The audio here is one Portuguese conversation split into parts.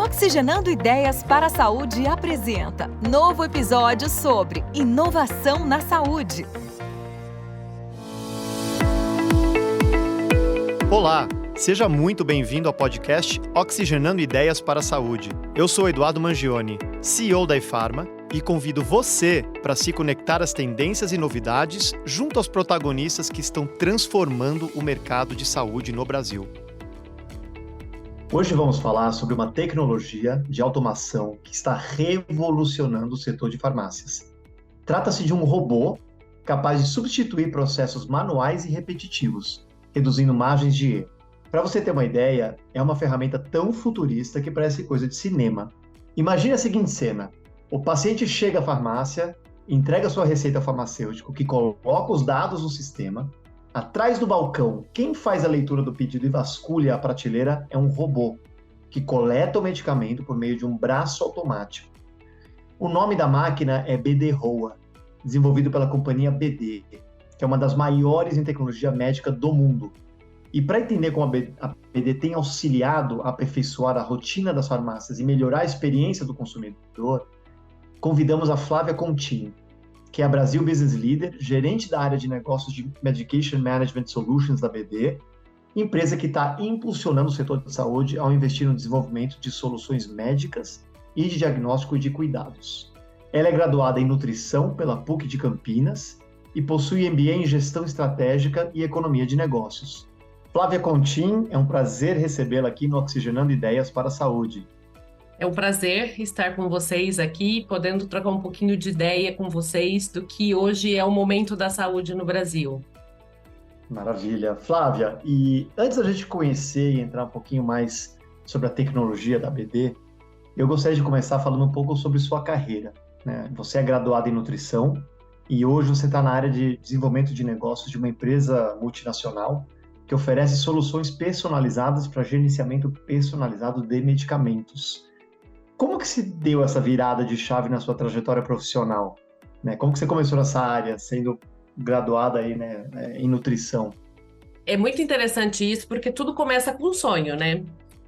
Oxigenando Ideias para a Saúde apresenta novo episódio sobre inovação na saúde. Olá, seja muito bem-vindo ao podcast Oxigenando Ideias para a Saúde. Eu sou Eduardo Mangione, CEO da ePharma, e convido você para se conectar às tendências e novidades junto aos protagonistas que estão transformando o mercado de saúde no Brasil. Hoje vamos falar sobre uma tecnologia de automação que está revolucionando o setor de farmácias. Trata-se de um robô capaz de substituir processos manuais e repetitivos, reduzindo margens de erro. Para você ter uma ideia, é uma ferramenta tão futurista que parece coisa de cinema. Imagine a seguinte cena: o paciente chega à farmácia, entrega sua receita farmacêutica, que coloca os dados no sistema. Atrás do balcão, quem faz a leitura do pedido e vasculha a prateleira é um robô, que coleta o medicamento por meio de um braço automático. O nome da máquina é BD Rowa, desenvolvido pela companhia BD, que é uma das maiores em tecnologia médica do mundo. E para entender como a BD tem auxiliado a aperfeiçoar a rotina das farmácias e melhorar a experiência do consumidor, convidamos a Flávia Contin, que é a Brasil Business Leader, gerente da área de negócios de Medication Management Solutions da BD, empresa que está impulsionando o setor de saúde ao investir no desenvolvimento de soluções médicas e de diagnóstico e de cuidados. Ela é graduada em nutrição pela PUC de Campinas e possui MBA em gestão estratégica e economia de negócios. Flávia Contin, é um prazer recebê-la aqui no Oxigenando Ideias para a Saúde. É um prazer estar com vocês aqui, podendo trocar um pouquinho de ideia com vocês do que hoje é o momento da saúde no Brasil. Maravilha. Flávia, e antes da gente conhecer e entrar um pouquinho mais sobre a tecnologia da BD, eu gostaria de começar falando um pouco sobre sua carreira, né? Você é graduada em nutrição e hoje você está na área de desenvolvimento de negócios de uma empresa multinacional que oferece soluções personalizadas para gerenciamento personalizado de medicamentos. Como que se deu essa virada de chave na sua trajetória profissional? Né? Como que você começou nessa área, sendo graduada aí, né, em nutrição? É muito interessante isso, porque tudo começa com um sonho, né?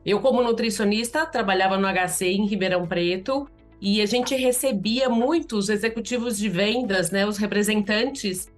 Eu, como nutricionista, trabalhava no HC em Ribeirão Preto e a gente recebia muitos executivos de vendas, né, os representantes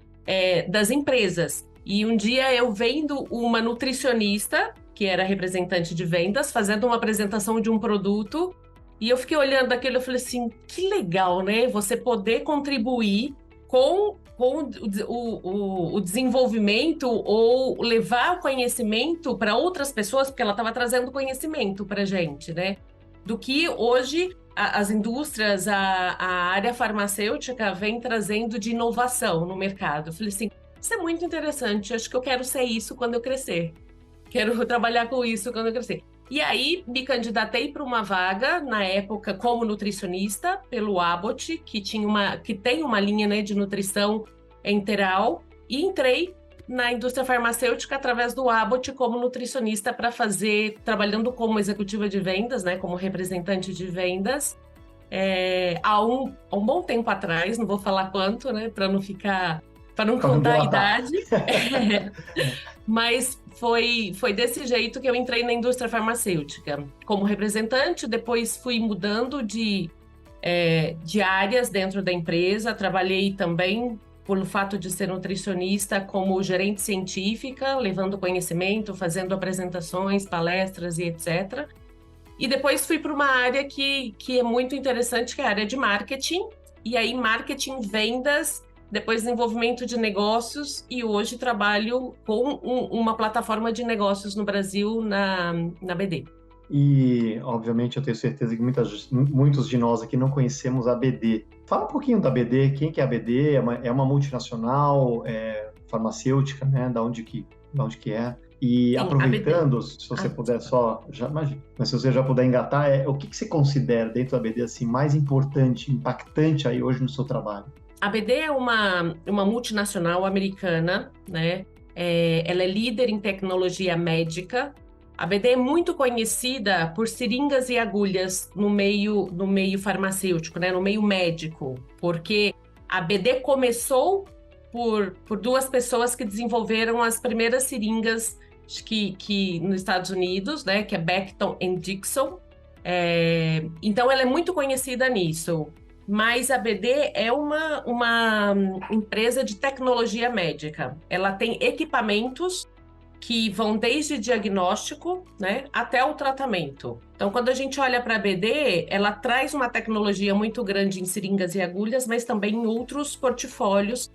das empresas. E um dia eu vendo uma nutricionista, que era representante de vendas, fazendo uma apresentação de um produto. E eu fiquei olhando aquilo e falei assim, que legal, né? Você poder contribuir com o desenvolvimento ou levar o conhecimento para outras pessoas, porque ela estava trazendo conhecimento para a gente, né? Do que hoje as indústrias, a área farmacêutica vem trazendo de inovação no mercado. Eu falei assim, isso é muito interessante, acho que eu quero ser isso quando eu crescer. Quero trabalhar com isso quando eu crescer. E aí, me candidatei para uma vaga, na época, como nutricionista, pelo Abbott, que tem uma linha, né, de nutrição enteral, e entrei na indústria farmacêutica através do Abbott como nutricionista trabalhando como executiva de vendas, né, como representante de vendas, há um bom tempo atrás, não vou falar quanto, né, para não contar a idade. Mas foi desse jeito que eu entrei na indústria farmacêutica. Como representante, depois fui mudando de áreas dentro da empresa. Trabalhei também, pelo fato de ser nutricionista, como gerente científica, levando conhecimento, fazendo apresentações, palestras e etc. E depois fui para uma área que é muito interessante, que é a área de marketing. E aí, marketing, vendas, depois desenvolvimento de negócios, e hoje trabalho com uma plataforma de negócios no Brasil, na BD. E, obviamente, eu tenho certeza que muitos de nós aqui não conhecemos a BD. Fala um pouquinho da BD, quem que é a BD? É uma multinacional, farmacêutica, né? Da onde que é? E sim, aproveitando, se você puder mas se você já puder engatar, o que você considera dentro da BD assim, mais importante, impactante aí hoje no seu trabalho? A BD é uma multinacional americana, né? Ela é líder em tecnologia médica. A BD é muito conhecida por seringas e agulhas no meio farmacêutico, né? No meio médico, porque a BD começou por duas pessoas que desenvolveram as primeiras seringas que nos Estados Unidos, né? Que é Becton e Dixon. Então, ela é muito conhecida nisso. Mas a BD é uma empresa de tecnologia médica. Ela tem equipamentos que vão desde diagnóstico, né, até o tratamento. Então, quando a gente olha para a BD, ela traz uma tecnologia muito grande em seringas e agulhas, mas também em outros portfólios,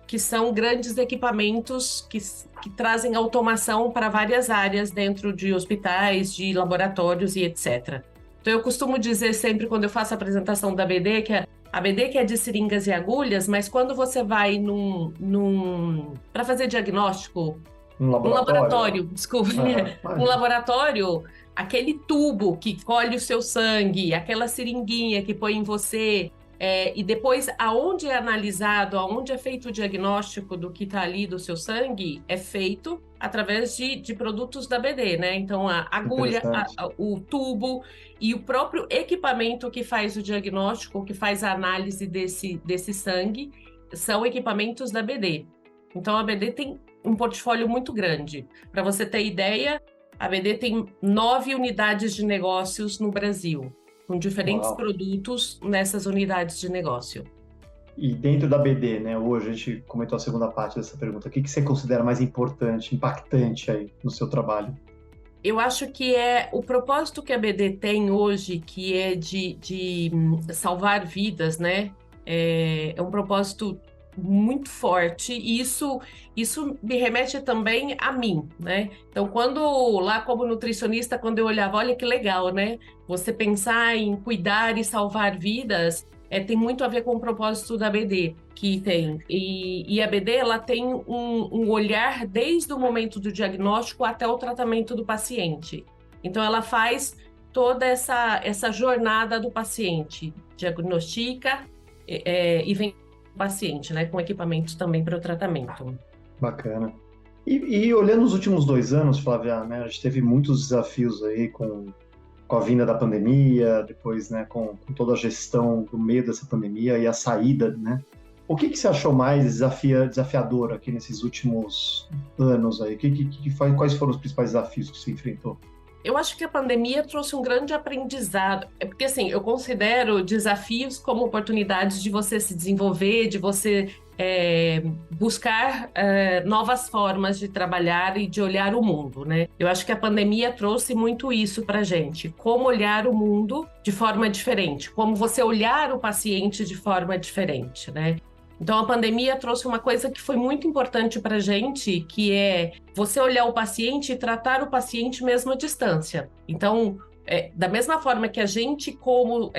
que são grandes equipamentos que trazem automação para várias áreas dentro de hospitais, de laboratórios e etc. Então, eu costumo dizer sempre, quando eu faço a apresentação da BD, que a BD que é de seringas e agulhas, mas quando você vai para fazer diagnóstico, Um laboratório. Desculpa, Ah, um laboratório, aquele tubo que colhe o seu sangue, aquela seringuinha que põe em você, e depois aonde é analisado, aonde é feito o diagnóstico do que está ali do seu sangue, é feito através de produtos da BD, né? Então, a agulha, o tubo e o próprio equipamento que faz o diagnóstico, que faz a análise desse sangue, são equipamentos da BD. Então, a BD tem um portfólio muito grande. Para você ter ideia, a BD tem 9 unidades de negócios no Brasil, com diferentes produtos nessas unidades de negócio. E dentro da BD, né, hoje a gente comentou a segunda parte dessa pergunta, o que você considera mais importante, impactante aí no seu trabalho? Eu acho que é o propósito que a BD tem hoje, que é de salvar vidas, né? É um propósito muito forte, e isso me remete também a mim, né? Então, lá como nutricionista, quando eu olhava, olha que legal, né? Você pensar em cuidar e salvar vidas, tem muito a ver com o propósito da BD, que tem. E a BD, ela tem um olhar desde o momento do diagnóstico até o tratamento do paciente. Então, ela faz toda essa jornada do paciente, diagnostica e vem paciente, né, com equipamentos também para o tratamento. Bacana. E olhando os últimos 2 anos, Flávia, né, a gente teve muitos desafios aí com a vinda da pandemia, depois, né, com toda a gestão do meio dessa pandemia e a saída, né? O que você achou mais desafiador aqui nesses últimos anos aí? Quais foram os principais desafios que você enfrentou? Eu acho que a pandemia trouxe um grande aprendizado, porque assim, eu considero desafios como oportunidades de você se desenvolver, de você buscar novas formas de trabalhar e de olhar o mundo, né? Eu acho que a pandemia trouxe muito isso pra gente, como olhar o mundo de forma diferente, como você olhar o paciente de forma diferente, né? Então, a pandemia trouxe uma coisa que foi muito importante para a gente, que é você olhar o paciente e tratar o paciente mesmo à distância. Então, da mesma forma que a gente, como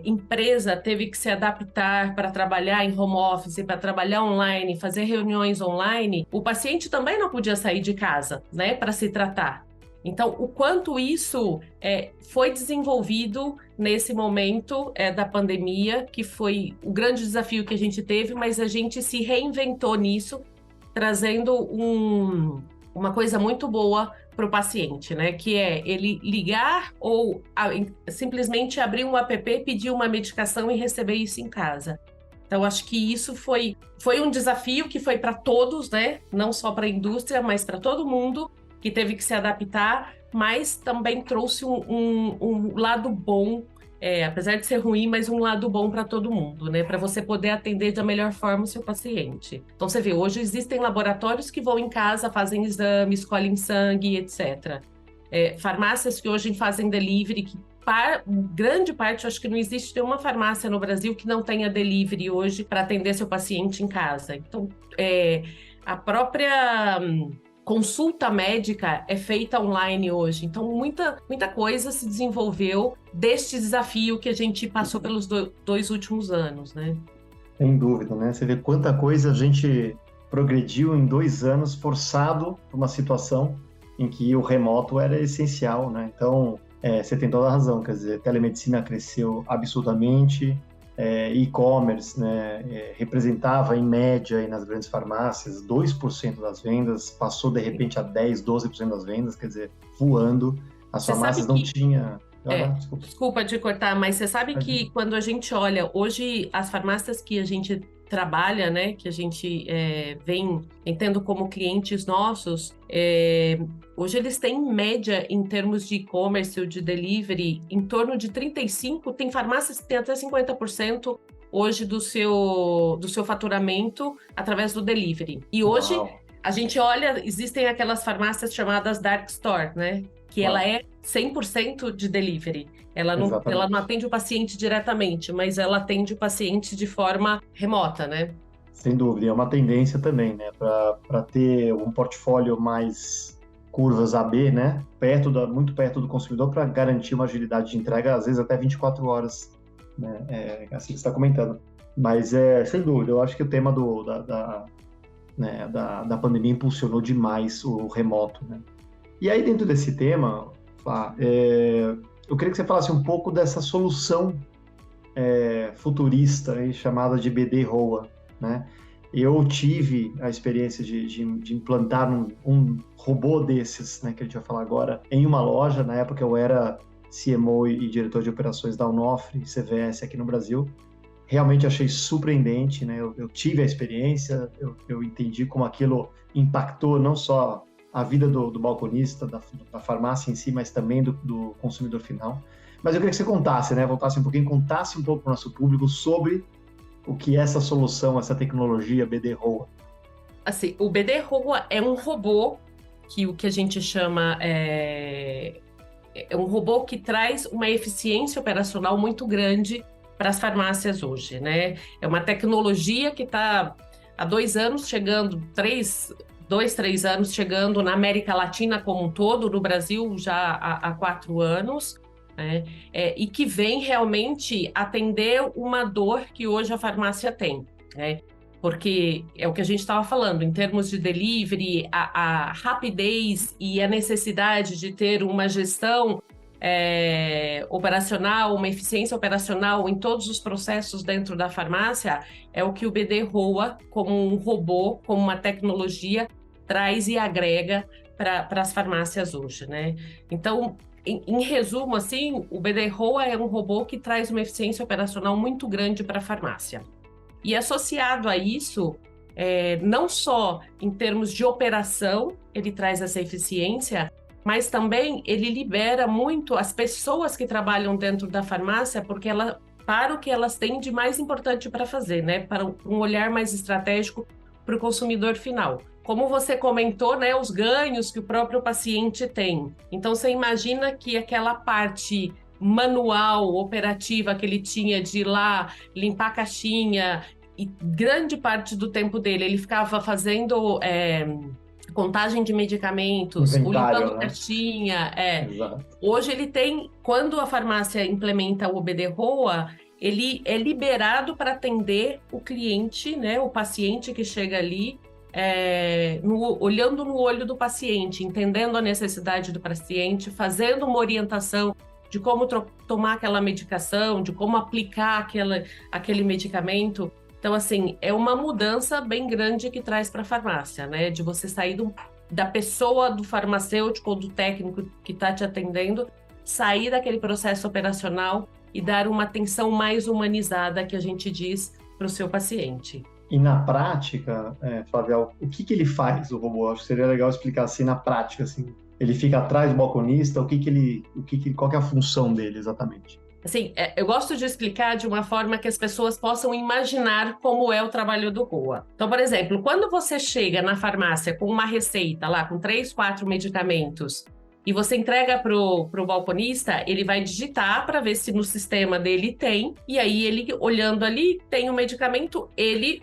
empresa, teve que se adaptar para trabalhar em home office, para trabalhar online, fazer reuniões online, o paciente também não podia sair de casa, né, para se tratar. Então, o quanto isso foi desenvolvido nesse momento da pandemia, que foi o grande desafio que a gente teve, mas a gente se reinventou nisso, trazendo uma coisa muito boa para o paciente, né? Que é ele ligar ou simplesmente abrir um app, pedir uma medicação e receber isso em casa. Então, acho que isso foi um desafio que foi para todos, né? Não só para a indústria, mas para todo mundo, que teve que se adaptar, mas também trouxe um lado bom, apesar de ser ruim, mas um lado bom para todo mundo, né? Para você poder atender da melhor forma o seu paciente. Então, você vê, hoje existem laboratórios que vão em casa, fazem exames, colhem sangue, etc. Farmácias que hoje fazem delivery, que grande parte, acho que não existe nenhuma farmácia no Brasil que não tenha delivery hoje para atender seu paciente em casa. Então, a própria consulta médica é feita online hoje, então muita coisa se desenvolveu deste desafio que a gente passou pelos 2 últimos anos, né? Sem dúvida, né? Você vê quanta coisa a gente progrediu em 2 anos, forçado por uma situação em que o remoto era essencial, né? Então, você tem toda a razão, quer dizer, telemedicina cresceu absurdamente, e-commerce, né, representava em média aí nas grandes farmácias 2% das vendas, passou de repente a 10%, 12% das vendas, quer dizer, voando. As farmácias não tinham... Desculpa te cortar, mas você sabe que quando a gente olha, hoje as farmácias que a gente trabalha, né, que a gente vem tendo como clientes nossos, hoje eles têm média em termos de e-commerce ou de delivery em torno de 35%, tem farmácias que têm até 50% hoje do seu faturamento através do delivery. E hoje a gente olha, existem aquelas farmácias chamadas dark store, né? Que ela é 100% de delivery. Ela não atende o paciente diretamente, mas ela atende o paciente de forma remota, né? Sem dúvida, é uma tendência também, né? Para ter um portfólio mais curvas AB, né? Muito perto do consumidor, para garantir uma agilidade de entrega, às vezes até 24 horas, né? Assim que você está comentando. Mas, sem dúvida, eu acho que o tema da pandemia impulsionou demais o remoto, né? E aí, dentro desse tema, eu queria que você falasse um pouco dessa solução futurista aí, chamada de BD-ROA, né? Eu tive a experiência de implantar um robô desses, né, que a gente vai falar agora, em uma loja. Na época eu era CMO e diretor de operações da Onofre, CVS aqui no Brasil. Realmente achei surpreendente, né? Eu tive a experiência, eu entendi como aquilo impactou não só a vida do balconista, da farmácia em si, mas também do consumidor final. Mas eu queria que você contasse, né? Contasse um pouco para o nosso público sobre o que é essa solução, essa tecnologia BD-ROA. Assim, o BD-ROA é um robô que o que a gente chama é um robô que traz uma eficiência operacional muito grande para as farmácias hoje, né? É uma tecnologia que está há 2 anos chegando, 3 anos chegando na América Latina como um todo, no Brasil já há 4 anos, né? E que vem realmente atender uma dor que hoje a farmácia tem, né? Porque é o que a gente estava falando, em termos de delivery, a rapidez e a necessidade de ter uma gestão operacional, uma eficiência operacional em todos os processos dentro da farmácia, é o que o BD-ROA, como um robô, como uma tecnologia, traz e agrega para as farmácias hoje, né? Então, em resumo, assim, o BD-ROA é um robô que traz uma eficiência operacional muito grande para a farmácia. E associado a isso, não só em termos de operação, ele traz essa eficiência, mas também ele libera muito as pessoas que trabalham dentro da farmácia, porque para o que elas têm de mais importante para fazer, né? Para um olhar mais estratégico para o consumidor final. Como você comentou, né, os ganhos que o próprio paciente tem. Então, você imagina que aquela parte manual, operativa que ele tinha de ir lá, limpar a caixinha, e grande parte do tempo dele ele ficava fazendo contagem de medicamentos, limpando caixinha. Hoje ele tem, quando a farmácia implementa o BD-ROA, ele é liberado para atender o cliente, né, o paciente que chega ali, olhando no olho do paciente, entendendo a necessidade do paciente, fazendo uma orientação de como tomar aquela medicação, de como aplicar aquele medicamento. Então, assim, é uma mudança bem grande que traz para a farmácia, né? De você sair da pessoa, do farmacêutico ou do técnico que está te atendendo, sair daquele processo operacional e dar uma atenção mais humanizada, que a gente diz, para o seu paciente. E na prática, Flávia, o que ele faz, o robô? Acho que seria legal explicar assim na prática, assim. Ele fica atrás do balconista, qual que é a função dele exatamente? Assim, eu gosto de explicar de uma forma que as pessoas possam imaginar como é o trabalho do ROA. Então, por exemplo, quando você chega na farmácia com uma receita lá, com 3, 4 medicamentos, e você entrega pro balconista, ele vai digitar para ver se no sistema dele tem, e aí ele, olhando ali, tem um medicamento, ele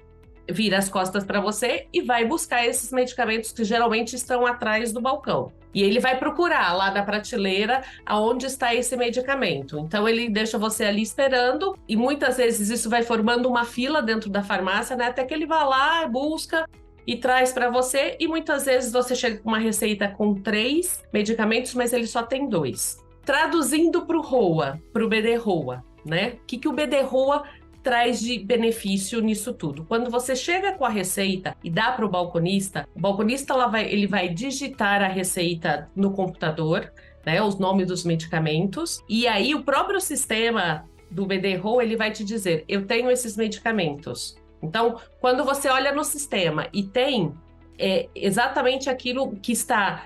vira as costas para você e vai buscar esses medicamentos que geralmente estão atrás do balcão. E ele vai procurar lá na prateleira aonde está esse medicamento. Então, ele deixa você ali esperando e muitas vezes isso vai formando uma fila dentro da farmácia, né? Até que ele vai lá, busca e traz para você. E muitas vezes você chega com uma receita com 3 medicamentos, mas ele só tem 2. Traduzindo para o ROA, para o BD-ROA, né? O que o BD-ROA traz de benefício nisso tudo? Quando você chega com a receita e dá para o balconista ele vai digitar a receita no computador, né, os nomes dos medicamentos, e aí o próprio sistema do BD-ROA ele vai te dizer, eu tenho esses medicamentos, Então, quando você olha no sistema e tem exatamente aquilo que está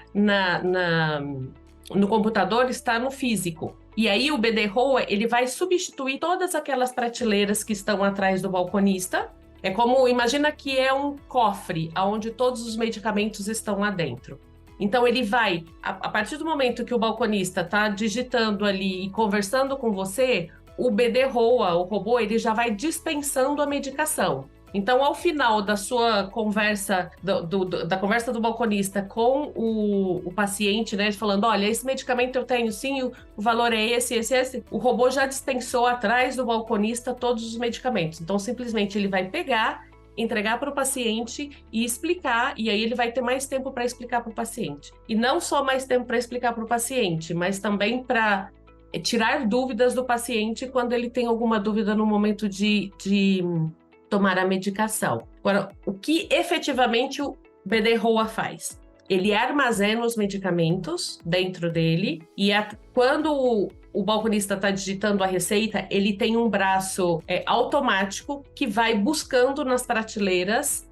no computador, está no físico. E aí o BD-ROA, ele vai substituir todas aquelas prateleiras que estão atrás do balconista. É como, imagina que é um cofre, onde todos os medicamentos estão lá dentro. Então ele vai, a partir do momento que o balconista está digitando ali e conversando com você, o BD-ROA, o robô, ele já vai dispensando a medicação. Então, ao final da sua conversa, da conversa do balconista com o paciente, né, falando, olha, esse medicamento eu tenho sim, o valor é esse, o robô já dispensou atrás do balconista todos os medicamentos. Então, simplesmente ele vai pegar, entregar para o paciente e explicar, e aí ele vai ter mais tempo para explicar para o paciente. E não só mais tempo para explicar para o paciente, mas também para tirar dúvidas do paciente quando ele tem alguma dúvida no momento de tomar a medicação. Agora, o que efetivamente o BD-ROA faz? Ele armazena os medicamentos dentro dele e quando o balconista está digitando a receita, ele tem um braço automático que vai buscando nas prateleiras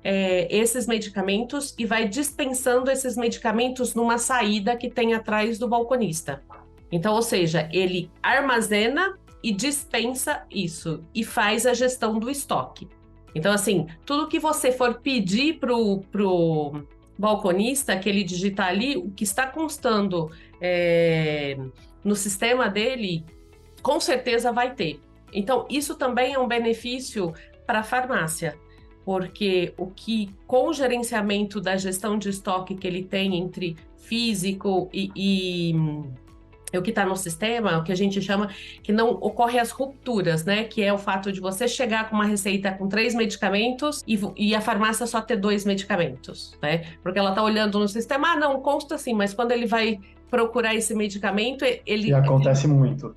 esses medicamentos e vai dispensando esses medicamentos numa saída que tem atrás do balconista. Então, ou seja, ele armazena e dispensa isso e faz a gestão do estoque. Então, assim, tudo que você for pedir pro balconista, que ele digitar ali, o que está constando no sistema dele, com certeza vai ter. Então, isso também é um benefício para a farmácia, porque com o gerenciamento da gestão de estoque que ele tem entre físico e o que está no sistema, o que a gente chama que não ocorre as rupturas, né? Que é o fato de você chegar com uma receita com 3 medicamentos e a farmácia só ter 2 medicamentos, né? Porque ela está olhando no sistema, não, consta assim, mas quando ele vai procurar esse medicamento, ele... E acontece muito.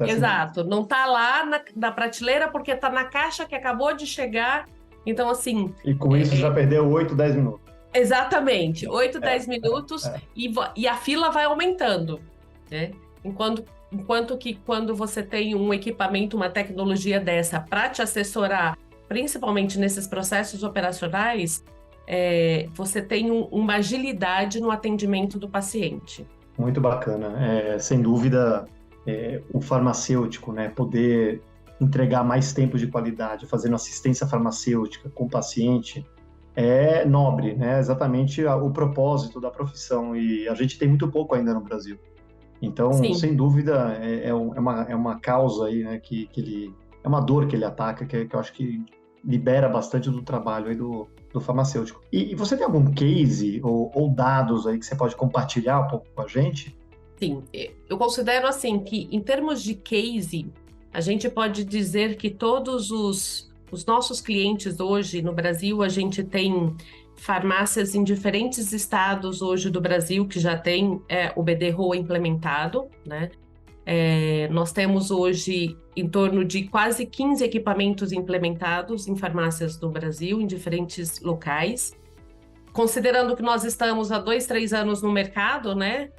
Exato, não está lá na prateleira porque está na caixa que acabou de chegar, então assim... E com isso já perdeu 8, 10 minutos. Exatamente, 8, 10 minutos e a fila vai aumentando. Né? Enquanto que quando você tem um equipamento, uma tecnologia dessa para te assessorar, principalmente nesses processos operacionais, você tem uma agilidade no atendimento do paciente. Muito bacana. Sem dúvida, o farmacêutico, né, poder entregar mais tempo de qualidade, fazendo assistência farmacêutica com o paciente, é nobre, né? Exatamente o propósito da profissão. E a gente tem muito pouco ainda no Brasil. Então, sim, sem dúvida, é uma causa aí, né, que ele... É uma dor que ele ataca, que eu acho que libera bastante do trabalho aí do farmacêutico. E você tem algum case ou dados aí que você pode compartilhar um pouco com a gente? Sim, eu considero assim que, em termos de case, a gente pode dizer que todos os nossos clientes hoje no Brasil, a gente tem... farmácias em diferentes estados hoje do Brasil que já tem o BD-ROA implementado, né? Nós temos hoje em torno de quase 15 equipamentos implementados em farmácias do Brasil, em diferentes locais. Considerando que nós estamos há 2, 3 anos no mercado, né?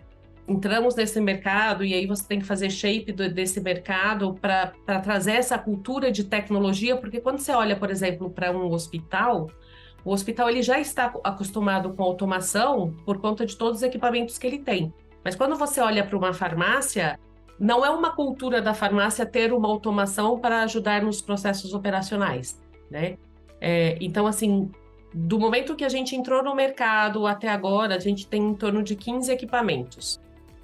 Entramos nesse mercado e aí você tem que fazer shape desse mercado para trazer essa cultura de tecnologia, porque quando você olha, por exemplo, para um hospital... O hospital ele já está acostumado com automação por conta de todos os equipamentos que ele tem. Mas quando você olha para uma farmácia, não é uma cultura da farmácia ter uma automação para ajudar nos processos operacionais, né? Então, assim, do momento que a gente entrou no mercado até agora, a gente tem em torno de 15 equipamentos.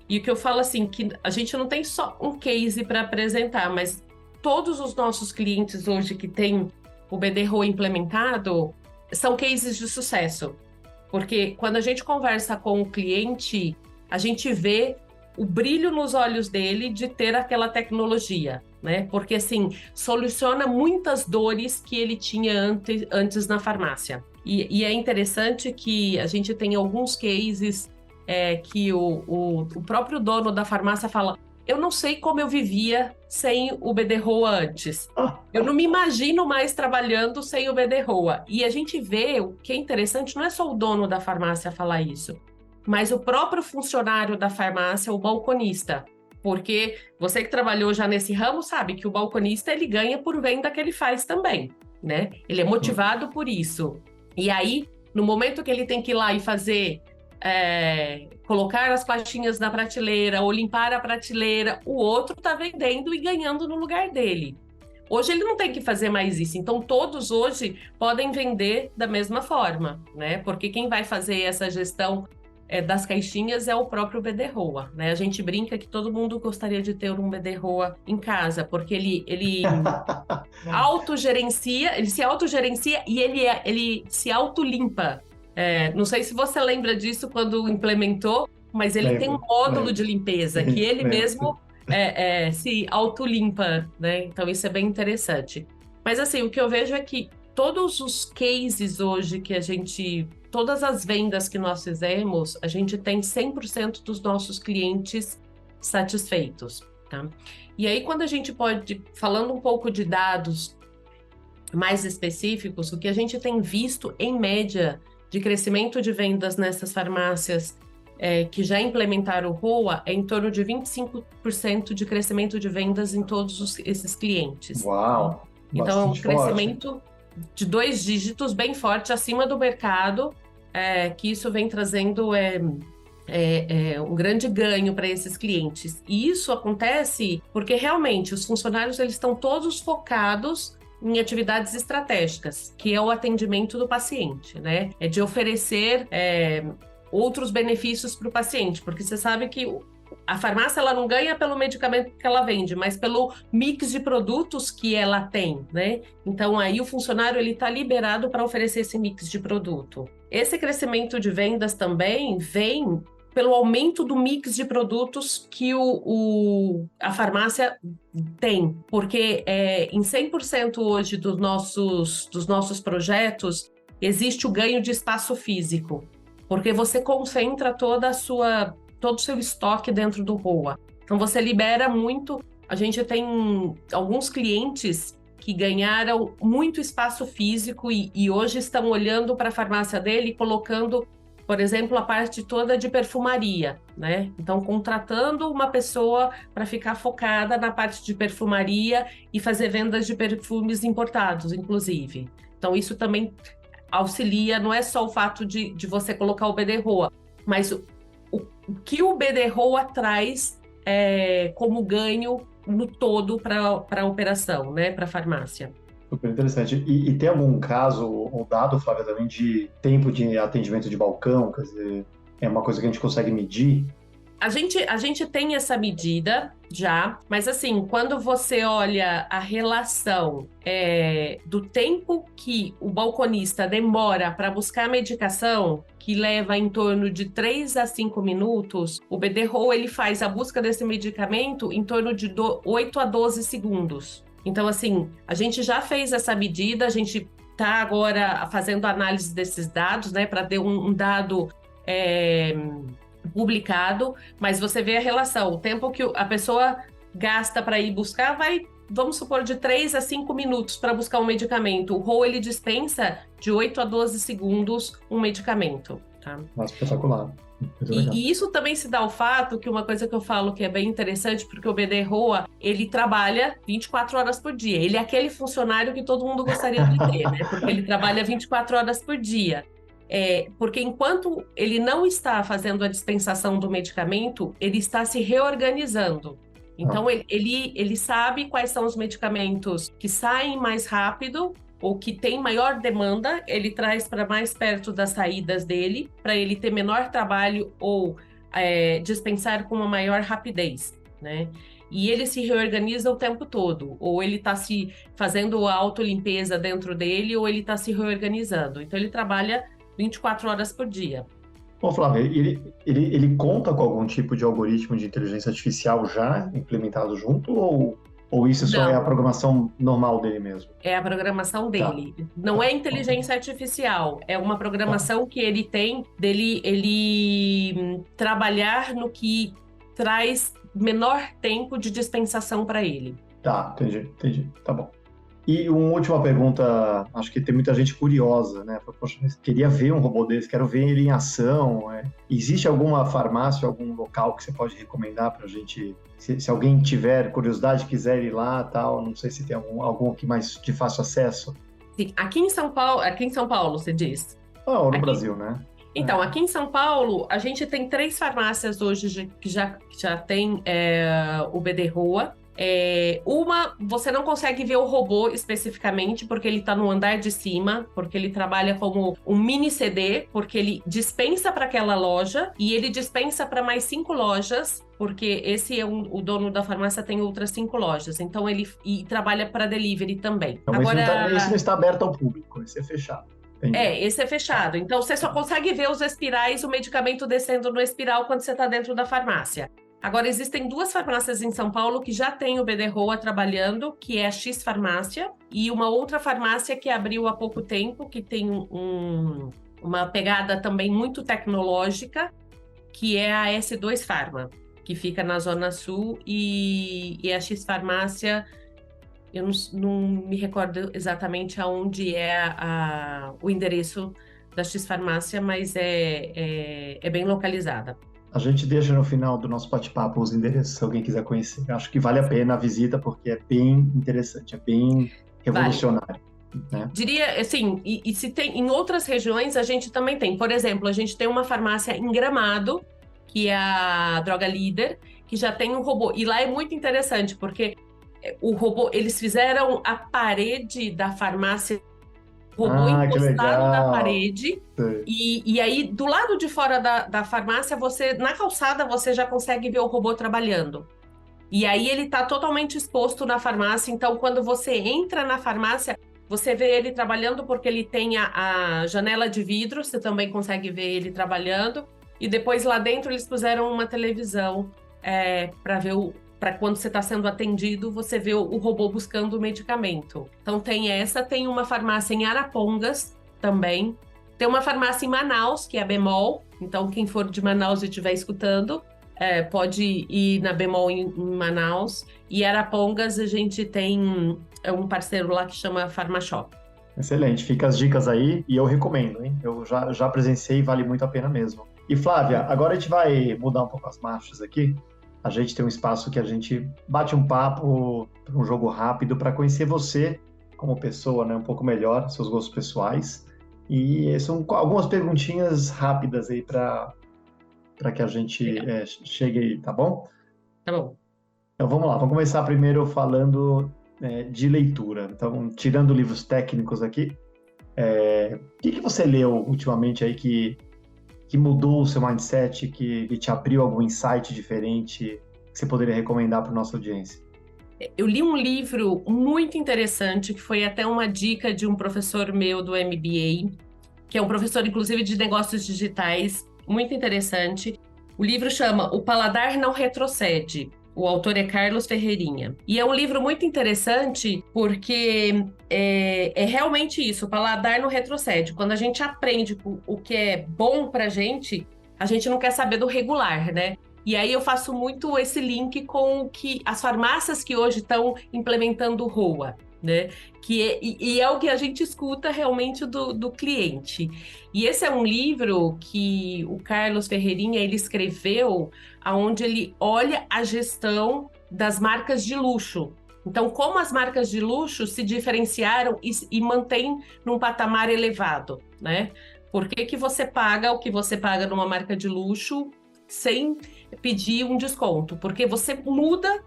E o que eu falo assim, que a gente não tem só um case para apresentar, mas todos os nossos clientes hoje que têm o BD-ROA implementado, são cases de sucesso, porque quando a gente conversa com o cliente, a gente vê o brilho nos olhos dele de ter aquela tecnologia, né? Porque, assim, soluciona muitas dores que ele tinha antes na farmácia. E é interessante que a gente tem alguns cases que o próprio dono da farmácia fala: eu não sei como eu vivia sem o BD-ROA antes. Eu não me imagino mais trabalhando sem o BD-ROA. E a gente vê, o que é interessante, não é só o dono da farmácia falar isso, mas o próprio funcionário da farmácia, o balconista. Porque você que trabalhou já nesse ramo sabe que o balconista ele ganha por venda que ele faz também, né? Ele é motivado por isso. E aí, no momento que ele tem que ir lá e fazer, colocar as pastinhas na prateleira ou limpar a prateleira, o outro está vendendo e ganhando no lugar dele. Hoje ele não tem que fazer mais isso, então todos hoje podem vender da mesma forma, né? Porque quem vai fazer essa gestão das caixinhas é o próprio BD-Roa, né? A gente brinca que todo mundo gostaria de ter um BD-Roa em casa, porque ele autogerencia, ele se autogerencia e ele se autolimpa. Não sei se você lembra disso quando implementou, mas ele tem um módulo de limpeza que ele mesmo se autolimpa, né? Então isso é bem interessante. Mas assim, o que eu vejo é que todos os cases hoje todas as vendas que nós fizemos, a gente tem 100% dos nossos clientes satisfeitos, tá? E aí, quando a gente falando um pouco de dados mais específicos, o que a gente tem visto, em média, de crescimento de vendas nessas farmácias que já implementaram o ROA, é em torno de 25% de crescimento de vendas em todos esses clientes. Uau! Então, é um crescimento de 2 dígitos bem forte acima do mercado, que isso vem trazendo um grande ganho para esses clientes. E isso acontece porque realmente os funcionários eles estão todos focados em atividades estratégicas, que é o atendimento do paciente, né? É de oferecer outros benefícios para o paciente, porque você sabe que a farmácia ela não ganha pelo medicamento que ela vende, mas pelo mix de produtos que ela tem, né? Então aí o funcionário ele está liberado para oferecer esse mix de produto. Esse crescimento de vendas também vem pelo aumento do mix de produtos que a farmácia tem, porque em 100% hoje dos nossos projetos existe o ganho de espaço físico, porque você concentra todo o seu estoque dentro do ROA. Então, você libera muito. A gente tem alguns clientes que ganharam muito espaço físico e hoje estão olhando para a farmácia dele e colocando, por exemplo, a parte toda de perfumaria, né? Então, contratando uma pessoa para ficar focada na parte de perfumaria e fazer vendas de perfumes importados, inclusive. Então, isso também auxilia, não é só o fato de você colocar o BD-ROA, mas o que o BD-ROA traz como ganho no todo para a operação, né, para a farmácia. Super interessante. E tem algum caso ou dado, Flávia, também de tempo de atendimento de balcão? Quer dizer, é uma coisa que a gente consegue medir? A gente tem essa medida já, mas assim, quando você olha a relação do tempo que o balconista demora para buscar a medicação, que leva em torno de 3 a 5 minutos, o BD-ROA ele faz a busca desse medicamento em torno de 8 a 12 segundos. Então, assim, a gente já fez essa medida, a gente está agora fazendo análise desses dados, né, para ter um dado publicado, mas você vê a relação, o tempo que a pessoa gasta para ir buscar vamos supor, de 3 a 5 minutos para buscar um medicamento. O ROA, ele dispensa de 8 a 12 segundos um medicamento, tá? Nossa, espetacular. E isso também se dá ao fato que uma coisa que eu falo que é bem interessante, porque o BD-ROA, ele trabalha 24 horas por dia. Ele é aquele funcionário que todo mundo gostaria de ter, né? Porque ele trabalha 24 horas por dia. Porque enquanto ele não está fazendo a dispensação do medicamento, ele está se reorganizando. Então, ele sabe quais são os medicamentos que saem mais rápido ou que têm maior demanda, ele traz para mais perto das saídas dele, para ele ter menor trabalho ou dispensar com uma maior rapidez, né? E ele se reorganiza o tempo todo, ou ele está se fazendo a autolimpeza dentro dele, ou ele está se reorganizando. Então, ele trabalha 24 horas por dia. Bom, Flávio, ele conta com algum tipo de algoritmo de inteligência artificial já implementado junto, ou isso só é a programação normal dele mesmo? É a programação dele. Tá. Não é inteligência artificial, é uma programação que ele tem ele trabalhar no que traz menor tempo de dispensação para ele. Tá, entendi. Tá bom. E uma última pergunta, acho que tem muita gente curiosa, né? Poxa, queria ver um robô desse, quero ver ele em ação. Existe alguma farmácia, algum local que você pode recomendar para a gente? Se alguém tiver curiosidade, quiser ir lá, tal, não sei se tem algum aqui mais de fácil acesso. Sim, aqui em São Paulo, você diz. Ou no Aqui- Brasil, né? Então, aqui em São Paulo, a gente tem 3 farmácias hoje que já tem o BD Rua. Uma, você não consegue ver o robô especificamente, porque ele está no andar de cima, porque ele trabalha como um mini CD, porque ele dispensa para aquela loja e ele dispensa para mais 5 lojas, porque o dono da farmácia tem outras 5 lojas. Então, ele trabalha para delivery também. Então, esse não está aberto ao público, esse é fechado. Entendi. Esse é fechado. Então, você só consegue ver os espirais, o medicamento descendo no espiral quando você está dentro da farmácia. Agora, existem 2 farmácias em São Paulo que já tem o BD Roa trabalhando, que é a X Farmácia, e uma outra farmácia que abriu há pouco tempo, que tem uma pegada também muito tecnológica, que é a S2 Farma, que fica na Zona Sul, e a X Farmácia, eu não me recordo exatamente aonde é o endereço da X Farmácia, mas é bem localizada. A gente deixa no final do nosso bate-papo os endereços, se alguém quiser conhecer. Acho que vale a pena a visita, porque é bem interessante, é bem revolucionário. Né? Diria, assim, e se tem em outras regiões, a gente também tem. Por exemplo, a gente tem uma farmácia em Gramado, que é a Droga Líder, que já tem um robô. E lá é muito interessante, porque o robô, eles fizeram a parede da farmácia, o robô encostado na parede, e aí do lado de fora da farmácia, na calçada, você já consegue ver o robô trabalhando. E aí ele está totalmente exposto na farmácia, então quando você entra na farmácia, você vê ele trabalhando porque ele tem a janela de vidro, você também consegue ver ele trabalhando, e depois lá dentro eles puseram uma televisão para quando você está sendo atendido, você vê o robô buscando o medicamento. Então tem uma farmácia em Arapongas também, tem uma farmácia em Manaus, que é a Bemol, então quem for de Manaus e estiver escutando, pode ir na Bemol em Manaus, e Arapongas a gente tem um parceiro lá que chama Farmashop. Excelente, fica as dicas aí e eu recomendo, hein? Eu já presenciei e vale muito a pena mesmo. E Flávia, agora a gente vai mudar um pouco as marchas aqui. A gente tem um espaço que a gente bate um papo, um jogo rápido para conhecer você como pessoa, né, um pouco melhor, seus gostos pessoais. E são algumas perguntinhas rápidas aí para que a gente chegue aí, tá bom? Tá bom. Então vamos lá, vamos começar primeiro falando de leitura. Então, tirando livros técnicos aqui, o que você leu ultimamente aí que mudou o seu mindset, que te abriu algum insight diferente que você poderia recomendar para a nossa audiência? Eu li um livro muito interessante, que foi até uma dica de um professor meu do MBA, que é um professor, inclusive, de negócios digitais, muito interessante. O livro chama O Paladar Não Retrocede. O autor é Carlos Ferreirinha. E é um livro muito interessante porque é realmente isso, o paladar não retrocede. Quando a gente aprende o que é bom pra gente, a gente não quer saber do regular, né? E aí eu faço muito esse link com as farmácias que hoje estão implementando o ROA, né? E é o que a gente escuta realmente do cliente. E esse é um livro que o Carlos Ferreirinha ele escreveu, onde ele olha a gestão das marcas de luxo. Então, como as marcas de luxo se diferenciaram e mantêm num patamar elevado, né? Por que você paga o que você paga numa marca de luxo sem pedir um desconto? Porque você muda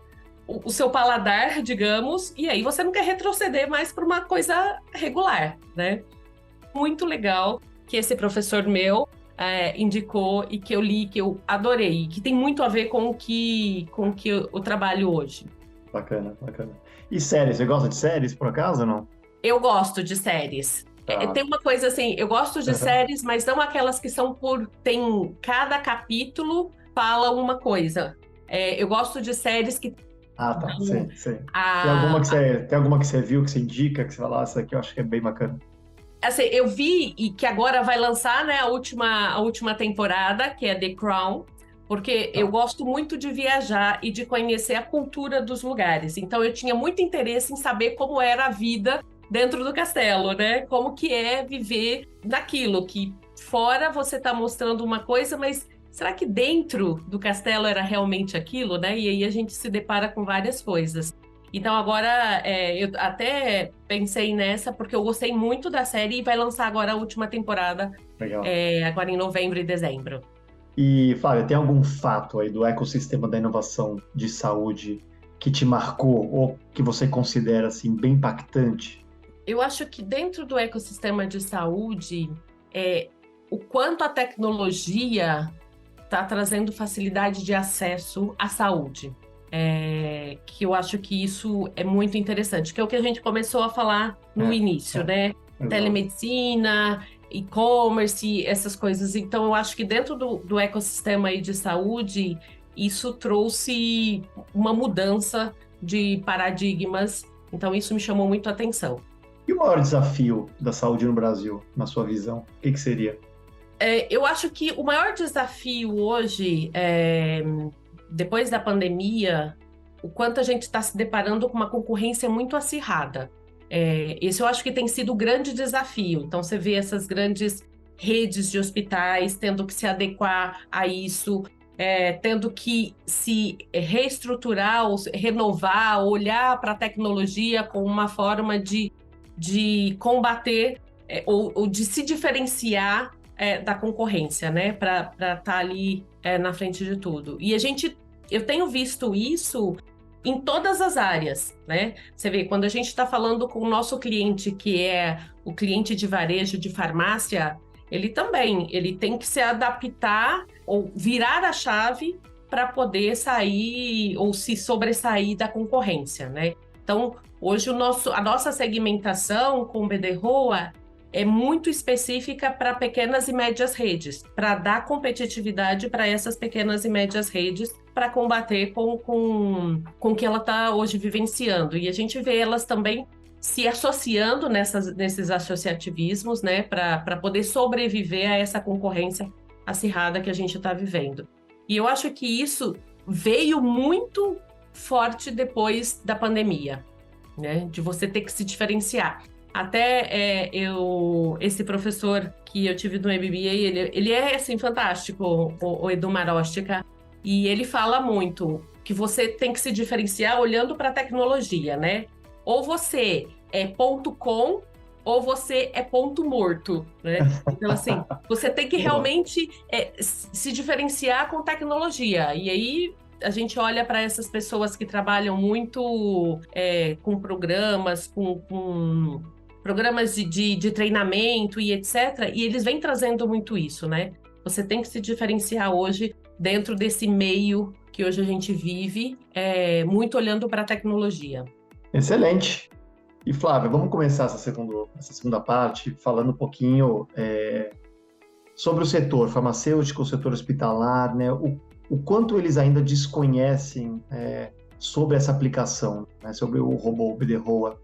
o seu paladar, digamos, e aí você não quer retroceder mais para uma coisa regular, né? Muito legal que esse professor meu indicou e que eu li, que eu adorei, que tem muito a ver com o que eu trabalho hoje. Bacana, bacana. E séries, você gosta de séries, por acaso, ou não? Eu gosto de séries. Tem uma coisa assim, eu gosto de séries, mas não aquelas que são tem cada capítulo fala uma coisa. Eu gosto de séries que... Ah, tá, sim. Tem alguma que você viu, que você indica, que você fala, essa aqui eu acho que é bem bacana? Assim, eu vi e que agora vai lançar, né, a última temporada, que é The Crown, porque eu gosto muito de viajar e de conhecer a cultura dos lugares. Então, eu tinha muito interesse em saber como era a vida dentro do castelo, né? Como que é viver naquilo, que fora você está mostrando uma coisa, mas será que dentro do castelo era realmente aquilo, né? E aí a gente se depara com várias coisas. Então agora eu até pensei nessa porque eu gostei muito da série e vai lançar agora a última temporada, Legal. agora em novembro e dezembro. E, Flávia, tem algum fato aí do ecossistema da inovação de saúde que te marcou ou que você considera assim bem impactante? Eu acho que dentro do ecossistema de saúde, o quanto a tecnologia está trazendo facilidade de acesso à saúde. Que eu acho que isso é muito interessante, que é o que a gente começou a falar no início, né? Exato. Telemedicina, e-commerce, essas coisas. Então, eu acho que dentro do ecossistema aí de saúde, isso trouxe uma mudança de paradigmas. Então, isso me chamou muito a atenção. E o maior desafio da saúde no Brasil, na sua visão? O que seria? Eu acho que o maior desafio hoje, depois da pandemia, o quanto a gente está se deparando com uma concorrência muito acirrada. Esse eu acho que tem sido o grande desafio. Então, você vê essas grandes redes de hospitais tendo que se adequar a isso, tendo que se reestruturar, ou renovar, olhar para a tecnologia como uma forma de combater ou de se diferenciar da concorrência, né? Para estar ali na frente de tudo. E eu tenho visto isso em todas as áreas, né? Você vê, quando a gente está falando com o nosso cliente, que é o cliente de varejo de farmácia, ele tem que se adaptar ou virar a chave para poder sair ou se sobressair da concorrência, né? Então, hoje a nossa segmentação com o BD Roa é muito específica para pequenas e médias redes, para dar competitividade para essas pequenas e médias redes, para combater com o que ela está hoje vivenciando. E a gente vê elas também se associando nesses associativismos, né, para poder sobreviver a essa concorrência acirrada que a gente está vivendo. E eu acho que isso veio muito forte depois da pandemia, né, de você ter que se diferenciar. Até esse professor que eu tive no MBA, ele é assim fantástico, o Edu Marostica, e ele fala muito que você tem que se diferenciar olhando para a tecnologia, né? Ou você é ponto .com ou você é ponto morto, né? Então, assim, você tem que realmente se diferenciar com tecnologia. E aí a gente olha para essas pessoas que trabalham muito com programas, com programas de treinamento e etc. E eles vêm trazendo muito isso, né? Você tem que se diferenciar hoje dentro desse meio que hoje a gente vive, muito olhando para a tecnologia. Excelente. E Flávia, vamos começar essa segunda parte falando um pouquinho sobre o setor farmacêutico, o setor hospitalar, né? O quanto eles ainda desconhecem sobre essa aplicação, né? Sobre o robô BD Roa.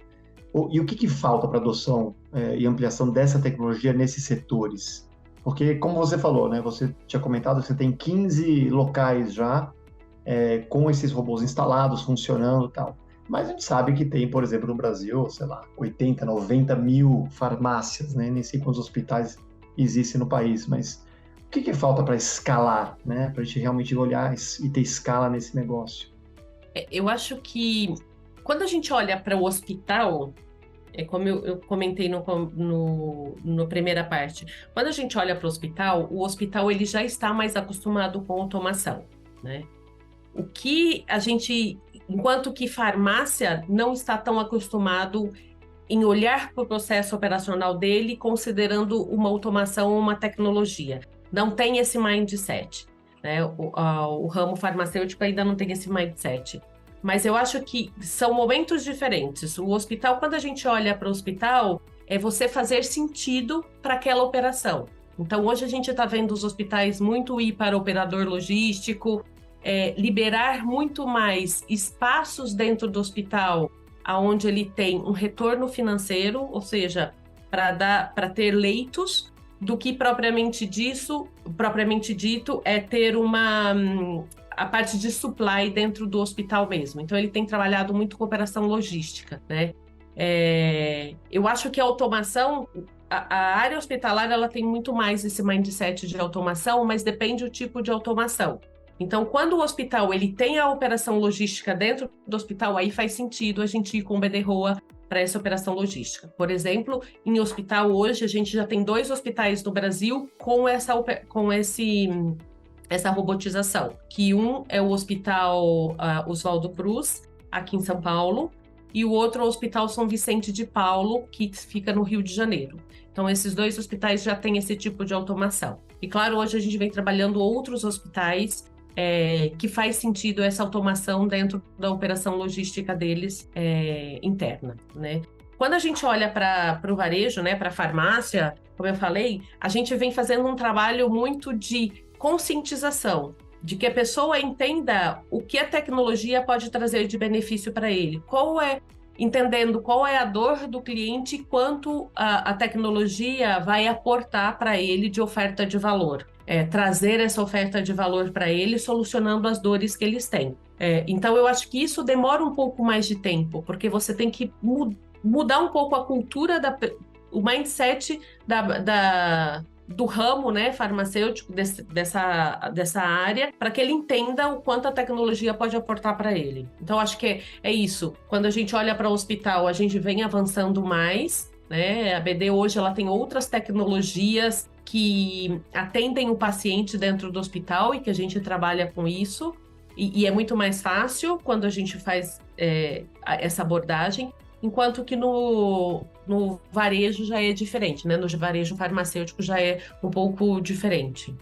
E o que falta para adoção e ampliação dessa tecnologia nesses setores? Porque, como você falou, né, você tinha comentado que você tem 15 locais já com esses robôs instalados, funcionando e tal. Mas a gente sabe que tem, por exemplo, no Brasil, sei lá, 80, 90 mil farmácias, né? Nem sei quantos hospitais existem no país, mas o que falta para escalar, né? Para a gente realmente olhar e ter escala nesse negócio? Eu acho que quando a gente olha para o hospital, como eu comentei no primeira parte, quando a gente olha para o hospital ele já está mais acostumado com automação, né? O que a gente, enquanto que farmácia, não está tão acostumado em olhar para o processo operacional dele, considerando uma automação, uma tecnologia. Não tem esse mindset, né? O ramo farmacêutico ainda não tem esse mindset. Mas eu acho que são momentos diferentes. O hospital, quando a gente olha para o hospital, é você fazer sentido para aquela operação. Então, hoje a gente está vendo os hospitais muito ir para operador logístico, liberar muito mais espaços dentro do hospital, onde ele tem um retorno financeiro, ou seja, para ter leitos, do que propriamente dito é ter a parte de supply dentro do hospital mesmo. Então, ele tem trabalhado muito com operação logística, né? Eu acho que a automação, a área hospitalar, ela tem muito mais esse mindset de automação, mas depende do tipo de automação. Então, quando o hospital ele tem a operação logística dentro do hospital, aí faz sentido a gente ir com o BD-ROA para essa operação logística. Por exemplo, em hospital hoje, a gente já tem 2 hospitais no Brasil com essa robotização, que um é o Hospital Oswaldo Cruz, aqui em São Paulo, e o outro é o Hospital São Vicente de Paulo, que fica no Rio de Janeiro. Então, esses 2 hospitais já têm esse tipo de automação. E, claro, hoje a gente vem trabalhando outros hospitais que faz sentido essa automação dentro da operação logística deles interna, né? Quando a gente olha para o varejo, né, para a farmácia, como eu falei, a gente vem fazendo um trabalho muito de conscientização, de que a pessoa entenda o que a tecnologia pode trazer de benefício para ele, entendendo qual é a dor do cliente e quanto a tecnologia vai aportar para ele de oferta de valor. Trazer essa oferta de valor para ele, solucionando as dores que eles têm. Então, eu acho que isso demora um pouco mais de tempo, porque você tem que mudar um pouco a cultura, o mindset do ramo, né, farmacêutico, dessa área, para que ele entenda o quanto a tecnologia pode aportar para ele. Então, acho que é isso. Quando a gente olha para o hospital, a gente vem avançando mais, né? A BD hoje ela tem outras tecnologias que atendem o paciente dentro do hospital e que a gente trabalha com isso. E é muito mais fácil quando a gente faz essa abordagem, enquanto que no varejo já é diferente, né? No varejo farmacêutico já é um pouco diferente.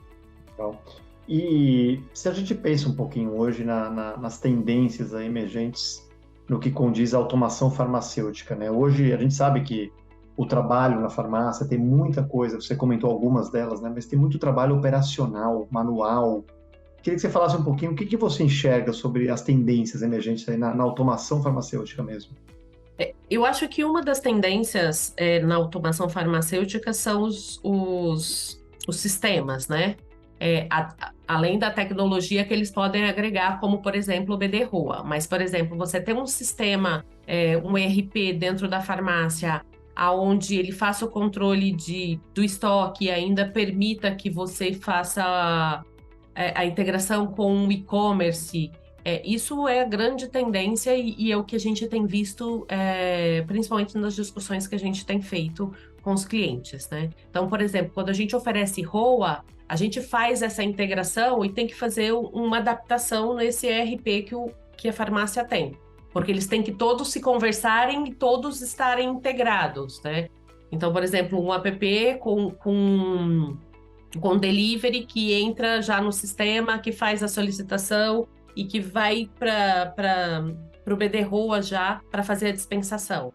Legal. E se a gente pensa um pouquinho hoje nas tendências emergentes no que condiz à automação farmacêutica, né? Hoje a gente sabe que o trabalho na farmácia tem muita coisa, você comentou algumas delas, né? Mas tem muito trabalho operacional, manual. Queria que você falasse um pouquinho o que você enxerga sobre as tendências emergentes aí na automação farmacêutica mesmo. Eu acho que uma das tendências na automação farmacêutica são os sistemas, né? Além da tecnologia que eles podem agregar, como, por exemplo, o BD-ROA. Mas, por exemplo, você tem um sistema, um ERP dentro da farmácia, onde ele faça o controle do estoque e ainda permita que você faça a integração com o e-commerce. Isso é a grande tendência e é o que a gente tem visto, principalmente nas discussões que a gente tem feito com os clientes, né? Então, por exemplo, quando a gente oferece ROA, a gente faz essa integração e tem que fazer uma adaptação nesse ERP que a farmácia tem, porque eles têm que todos se conversarem e todos estarem integrados, né? Então, por exemplo, um app com delivery que entra já no sistema, que faz a solicitação e que vai para o BD-ROA já para fazer a dispensação.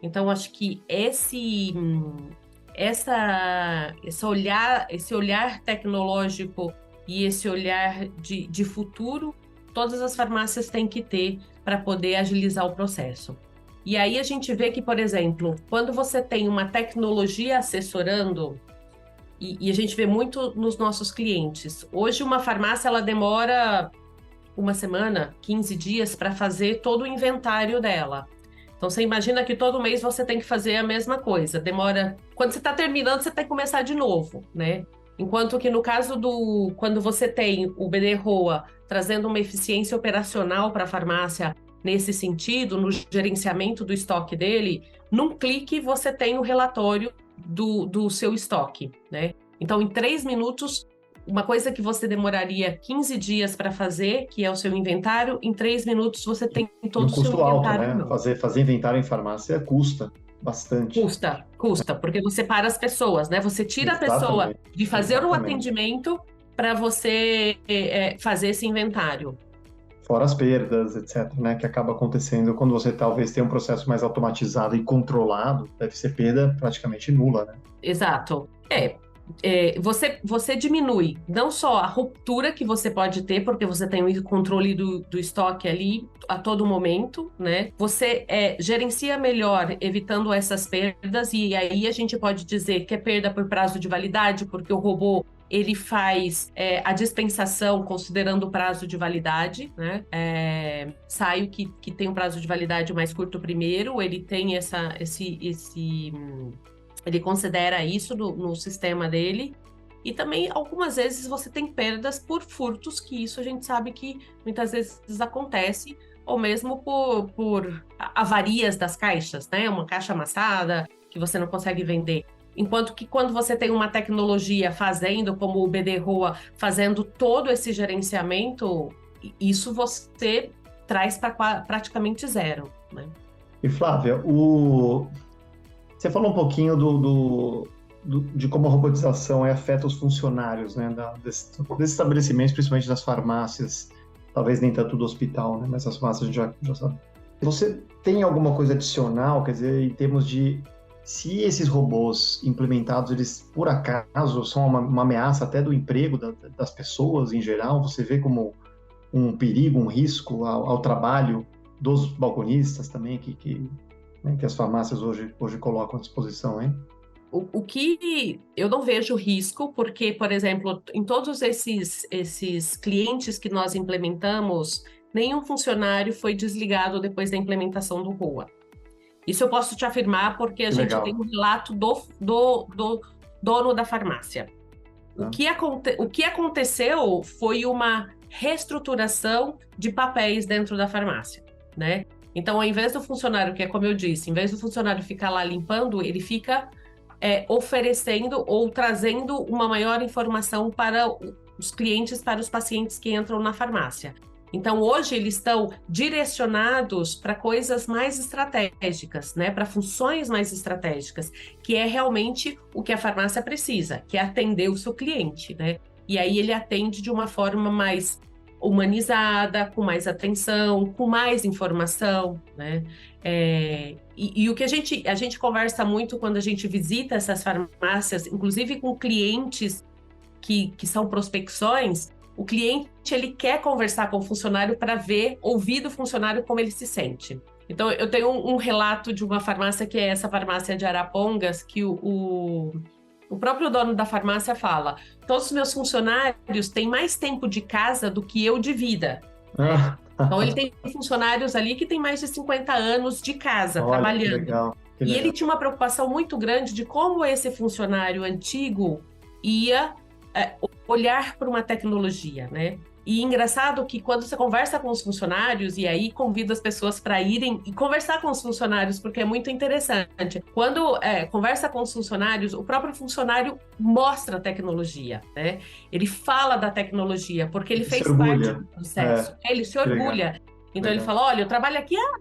Então, acho que esse olhar tecnológico e esse olhar de futuro, todas as farmácias têm que ter para poder agilizar o processo. E aí a gente vê que, por exemplo, quando você tem uma tecnologia assessorando, e a gente vê muito nos nossos clientes, hoje uma farmácia ela demora uma semana, 15 dias para fazer todo o inventário dela. Então, você imagina que todo mês você tem que fazer a mesma coisa. Demora... Quando você está terminando, você tem que começar de novo, né? Enquanto que no caso quando você tem o BD-ROA trazendo uma eficiência operacional para a farmácia nesse sentido, no gerenciamento do estoque dele, num clique você tem o relatório do seu estoque, né? Então, em 3 minutos, uma coisa que você demoraria 15 dias para fazer, que é o seu inventário, em 3 minutos você tem todo o seu inventário. Alto, né? Fazer inventário em farmácia custa bastante. Custa, porque você para as pessoas, né? Você tira a pessoa de fazer o atendimento para você fazer esse inventário. Fora as perdas, etc., né? Que acaba acontecendo quando você talvez tenha um processo mais automatizado e controlado, deve ser perda praticamente nula, né? Exato. Você diminui não só a ruptura que você pode ter, porque você tem o controle do estoque ali a todo momento, né? Você gerencia melhor, evitando essas perdas, e aí a gente pode dizer que é perda por prazo de validade, porque o robô ele faz a dispensação considerando o prazo de validade, né? Sai o que tem um prazo de validade mais curto primeiro, ele tem ele considera isso no sistema dele, E também, algumas vezes, você tem perdas por furtos, que isso a gente sabe que muitas vezes acontece, ou mesmo por avarias das caixas, né? Uma caixa amassada que você não consegue vender. Enquanto que quando você tem uma tecnologia fazendo, como o BD Roa, fazendo todo esse gerenciamento, isso você traz para praticamente zero, né? E Flávia, você falou um pouquinho de como a robotização afeta os funcionários, né, desses estabelecimentos, principalmente das farmácias, talvez nem tanto do hospital, né, mas as farmácias a gente já sabe. Você tem alguma coisa adicional, quer dizer, em termos de se esses robôs implementados, eles por acaso são uma ameaça até do emprego das pessoas em geral, você vê como um perigo, um risco ao trabalho dos balconistas também, né, que as farmácias hoje colocam à disposição, hein? O que eu não vejo risco, porque, por exemplo, em todos esses clientes que nós implementamos, nenhum funcionário foi desligado depois da implementação do Roa. Isso eu posso te afirmar, porque a gente tem um relato do dono da farmácia. O que aconteceu foi uma reestruturação de papéis dentro da farmácia, né? Então, ao invés do funcionário, que é como eu disse, em vez do funcionário ficar lá limpando, ele fica oferecendo ou trazendo uma maior informação para os clientes, para os pacientes que entram na farmácia. Então, hoje, eles estão direcionados para coisas mais estratégicas, né? Para funções mais estratégicas, que é realmente o que a farmácia precisa, que é atender o seu cliente, né? E aí ele atende de uma forma mais humanizada, com mais atenção, com mais informação, né? E o que a gente conversa muito quando a gente visita essas farmácias, inclusive com clientes que são prospecções, o cliente ele quer conversar com o funcionário para ouvir do funcionário como ele se sente. Então, eu tenho um relato de uma farmácia, que é essa farmácia de Arapongas, que o próprio dono da farmácia fala: todos os meus funcionários têm mais tempo de casa do que eu de vida. Então, ele tem funcionários ali que têm mais de 50 anos de casa, trabalhando. Que legal. E ele tinha uma preocupação muito grande de como esse funcionário antigo ia olhar para uma tecnologia, né? E engraçado que quando você conversa com os funcionários, e aí convida as pessoas para irem e conversar com os funcionários, porque é muito interessante. Quando conversa com os funcionários, o próprio funcionário mostra a tecnologia, né? Ele fala da tecnologia, porque ele fez parte do processo. Ele se orgulha. Então ele fala: olha, eu trabalho aqui há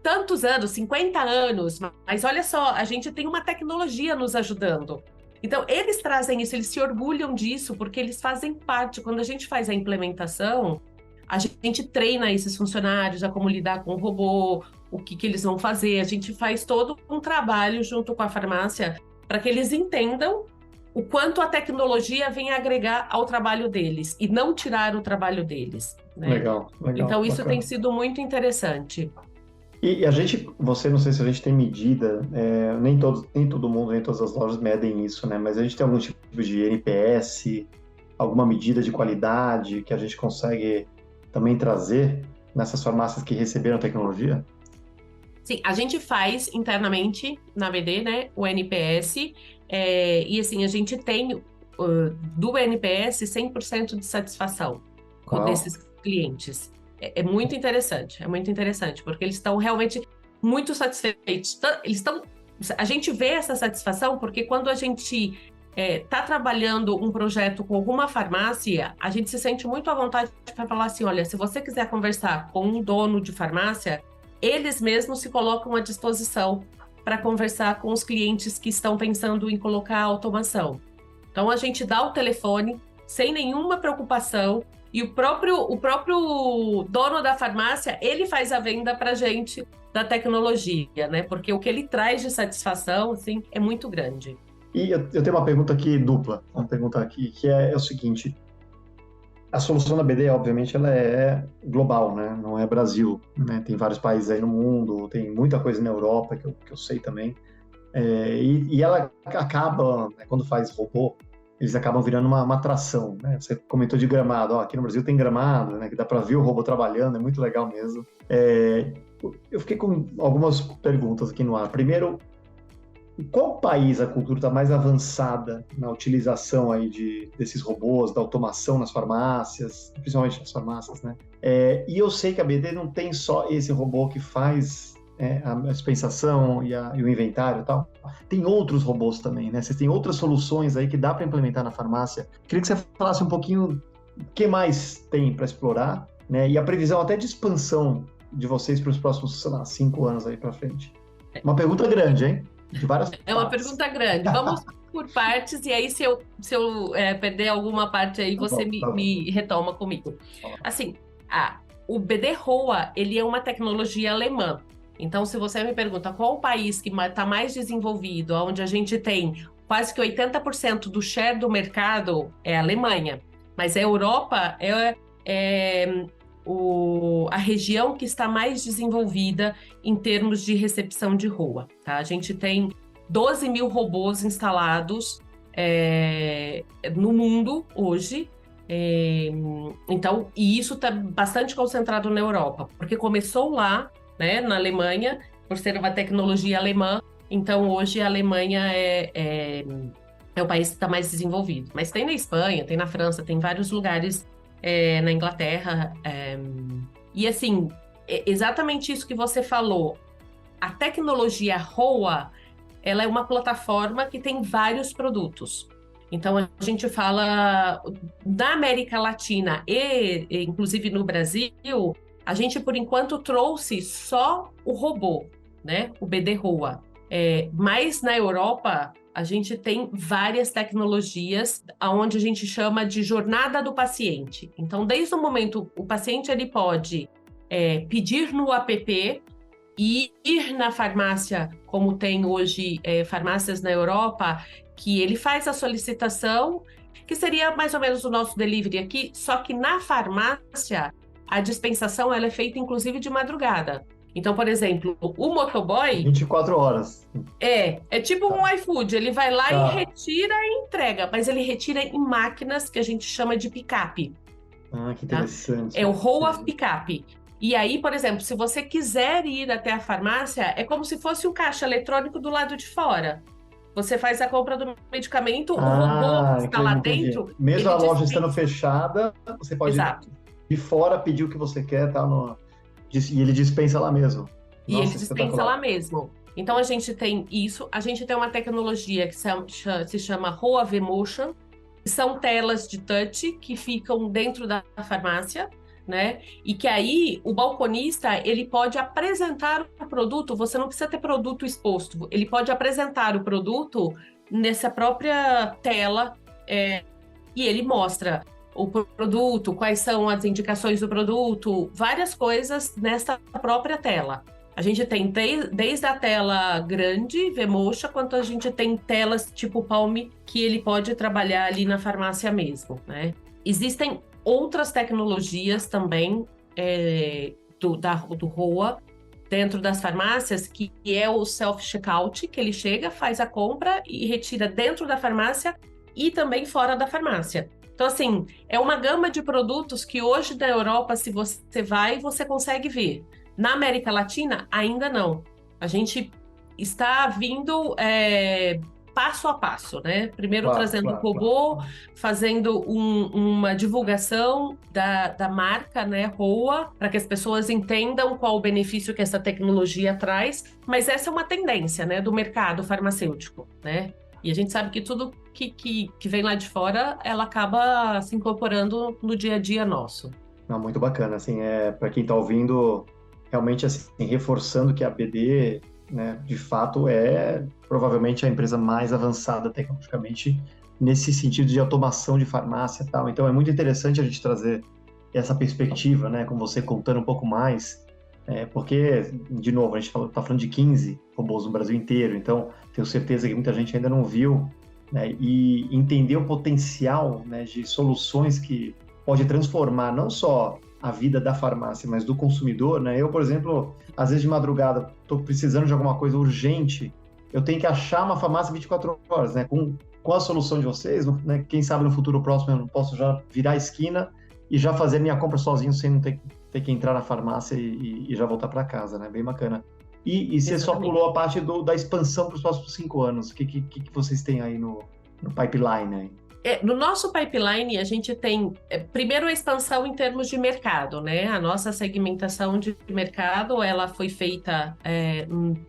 tantos anos, 50 anos, mas olha só, a gente tem uma tecnologia nos ajudando. Então, eles trazem isso, eles se orgulham disso, porque eles fazem parte. Quando a gente faz a implementação, a gente treina esses funcionários a como lidar com o robô, o que eles vão fazer. A gente faz todo um trabalho junto com a farmácia para que eles entendam o quanto a tecnologia vem agregar ao trabalho deles e não tirar o trabalho deles, né? Legal. Então, isso bacana. tem sido muito interessante. E a gente, não sei se a gente tem medida, nem todo mundo, nem todas as lojas medem isso, né? Mas a gente tem algum tipo de NPS, alguma medida de qualidade que a gente consegue também trazer nessas farmácias que receberam tecnologia? Sim, a gente faz internamente na BD, né, o NPS, e assim, a gente tem do NPS 100% de satisfação com esses clientes. É muito interessante, porque eles estão realmente muito satisfeitos. A gente vê essa satisfação porque quando a gente está trabalhando um projeto com alguma farmácia, a gente se sente muito à vontade para falar assim: olha, se você quiser conversar com um dono de farmácia, eles mesmos se colocam à disposição para conversar com os clientes que estão pensando em colocar automação. Então, a gente dá o telefone sem nenhuma preocupação, e o próprio dono da farmácia, ele faz a venda para a gente da tecnologia, né? Porque o que ele traz de satisfação, assim, é muito grande. E eu tenho uma pergunta aqui dupla, que é o seguinte: a solução da BD, obviamente, ela é global, né? Não é Brasil, né? Tem vários países aí no mundo, tem muita coisa na Europa que eu sei também. E ela acaba, né, quando faz robô, eles acabam virando uma atração, né? Você comentou de Gramado, aqui no Brasil tem Gramado, né? Que dá para ver o robô trabalhando, é muito legal mesmo. Eu fiquei com algumas perguntas aqui no ar. Primeiro, E qual país a cultura está mais avançada na utilização aí desses robôs, da automação nas farmácias, principalmente nas farmácias, né? E eu sei que a BD não tem só esse robô que faz a dispensação e o inventário e tal. Tem outros robôs também, né? Vocês têm outras soluções aí que dá para implementar na farmácia. Queria que você falasse um pouquinho o que mais tem para explorar, né? E a previsão até de expansão de vocês para os próximos, sei lá, 5 anos aí para frente. Uma pergunta grande, hein? De várias É uma partes. pergunta grande. Vamos por partes, e aí se eu perder alguma parte aí, você Tá bom. me retoma comigo. Assim, o BD ROA, ele é uma tecnologia alemã. Então, se você me pergunta qual o país que está mais desenvolvido, onde a gente tem quase que 80% do share do mercado, é a Alemanha. Mas a Europa a região que está mais desenvolvida em termos de recepção de ROA. Tá? A gente tem 12 mil robôs instalados no mundo hoje. Então, e isso está bastante concentrado na Europa, porque começou lá, né, na Alemanha, por ser uma tecnologia alemã. Então, hoje a Alemanha é o país que está mais desenvolvido. Mas tem na Espanha, tem na França, tem vários lugares na Inglaterra. E assim, exatamente isso que você falou. A tecnologia ROA, ela é uma plataforma que tem vários produtos. Então, a gente fala da América Latina e inclusive no Brasil, a gente, por enquanto, trouxe só o robô, né? O BD ROA. Mas na Europa, a gente tem várias tecnologias onde a gente chama de jornada do paciente. Então, desde o momento, o paciente ele pode pedir no app e ir na farmácia, como tem hoje farmácias na Europa, que ele faz a solicitação, que seria mais ou menos o nosso delivery aqui, só que na farmácia, a dispensação ela é feita, inclusive, de madrugada. Então, por exemplo, o motoboy... 24 horas. É tipo um iFood, ele vai lá e Tá. retira e entrega, mas ele retira em máquinas que a gente chama de picape. Ah, que interessante. É o ROA picape. E aí, por exemplo, se você quiser ir até a farmácia, é como se fosse um caixa eletrônico do lado de fora. Você faz a compra do medicamento, o robô está lá dentro... Mesmo ele a loja dispensa. estando fechada, você pode Exato. de fora pedir o que você quer, tá? E ele dispensa lá mesmo. E Nossa, ele dispensa espetacular. lá mesmo. Então, a gente tem isso. A gente tem uma tecnologia que se chama ROA V-Motion, que são telas de touch que ficam dentro da farmácia, né? E que aí o balconista, ele pode apresentar o produto, você não precisa ter produto exposto, ele pode apresentar o produto nessa própria tela e ele mostra o produto, quais são as indicações do produto, várias coisas nessa própria tela. A gente tem desde a tela grande, V-Motion, quanto a gente tem telas tipo Palm, que ele pode trabalhar ali na farmácia mesmo, né? Existem outras tecnologias também do ROA dentro das farmácias, que é o self-checkout, que ele chega, faz a compra e retira dentro da farmácia e também fora da farmácia. Então, assim, é uma gama de produtos que hoje na Europa, se você vai, você consegue ver. Na América Latina, ainda não. A gente está vindo passo a passo, né? Primeiro trazendo o robô, fazendo uma divulgação da marca, né, ROA, para que as pessoas entendam qual o benefício que essa tecnologia traz. Mas essa é uma tendência, né, do mercado farmacêutico, né? E a gente sabe que tudo que vem lá de fora, ela acaba se incorporando no dia a dia nosso. Não, muito bacana, assim, para quem está ouvindo, realmente, assim, reforçando que a BD, né, de fato, é provavelmente a empresa mais avançada tecnologicamente nesse sentido de automação de farmácia e tal. Então, é muito interessante a gente trazer essa perspectiva, né, com você contando um pouco mais, porque, de novo, a gente está falando de 15 robôs no Brasil inteiro, então tenho certeza que muita gente ainda não viu, né, e entender o potencial, né, de soluções que pode transformar não só a vida da farmácia, mas do consumidor, né? Eu, por exemplo, às vezes de madrugada, estou precisando de alguma coisa urgente, eu tenho que achar uma farmácia 24 horas, né? Com a solução de vocês, né? Quem sabe no futuro próximo eu não posso já virar a esquina e já fazer minha compra sozinho, sem não ter que entrar na farmácia e já voltar para casa, né? Bem bacana. E você só Exatamente. pulou a parte da expansão para os próximos 5 anos. O que vocês têm aí no pipeline aí? No nosso pipeline, a gente tem, primeiro, a expansão em termos de mercado, né? A nossa segmentação de mercado, ela foi feita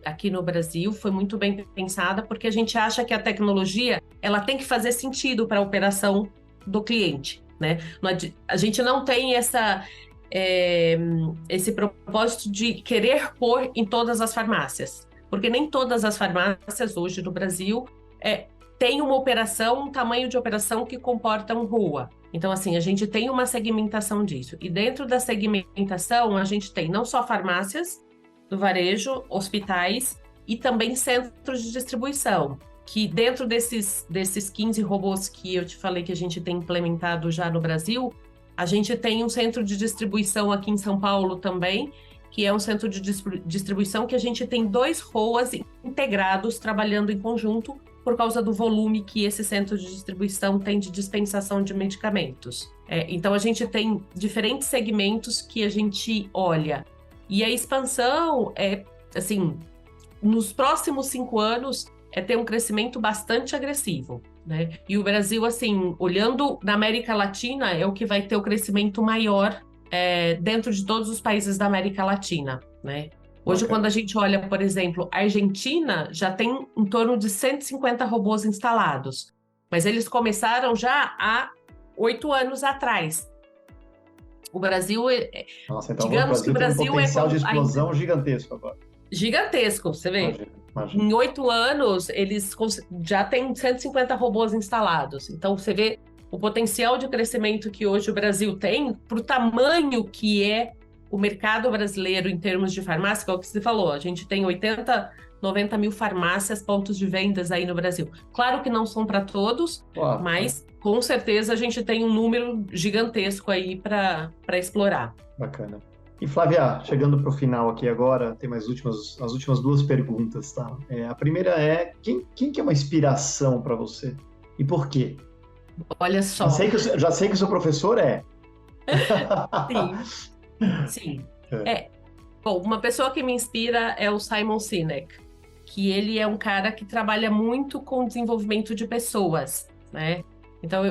aqui no Brasil, foi muito bem pensada, porque a gente acha que a tecnologia, ela tem que fazer sentido para a operação do cliente, né? A gente não tem esse propósito de querer pôr em todas as farmácias, porque nem todas as farmácias hoje no Brasil tem uma operação, um tamanho de operação que comporta um ROA. Então, assim, a gente tem uma segmentação disso. E dentro da segmentação, a gente tem não só farmácias do varejo, hospitais e também centros de distribuição, que dentro desses 15 robôs que eu te falei que a gente tem implementado já no Brasil, a gente tem um centro de distribuição aqui em São Paulo também, que é um centro de distribuição que a gente tem 2 ROAs integrados trabalhando em conjunto, por causa do volume que esse centro de distribuição tem de dispensação de medicamentos. Então, a gente tem diferentes segmentos que a gente olha. E a expansão, assim, nos próximos 5 anos, ter um crescimento bastante agressivo, né? E o Brasil, assim, olhando na América Latina, é o que vai ter o crescimento maior dentro de todos os países da América Latina, né? Hoje, quando a gente olha, por exemplo, a Argentina já tem em torno de 150 robôs instalados, mas eles começaram já há 8 anos atrás. O Brasil, Nossa, então digamos que o Brasil tem um potencial de explosão gigantesco agora. Gigantesco, você vê? Imagina. Em 8 anos, eles já têm 150 robôs instalados. Então, você vê o potencial de crescimento que hoje o Brasil tem para o tamanho que é o mercado brasileiro em termos de farmácia, que é o que você falou, a gente tem 80, 90 mil farmácias, pontos de vendas aí no Brasil. Claro que não são para todos, mas com certeza a gente tem um número gigantesco aí para explorar. Bacana. E Flávia, chegando para o final aqui agora, tem as últimas 2 perguntas, tá? A primeira é, quem que é uma inspiração para você? E por quê? Olha só. Já sei que o seu professor é. Sim. Bom, uma pessoa que me inspira é o Simon Sinek, que ele é um cara que trabalha muito com desenvolvimento de pessoas, né? Então,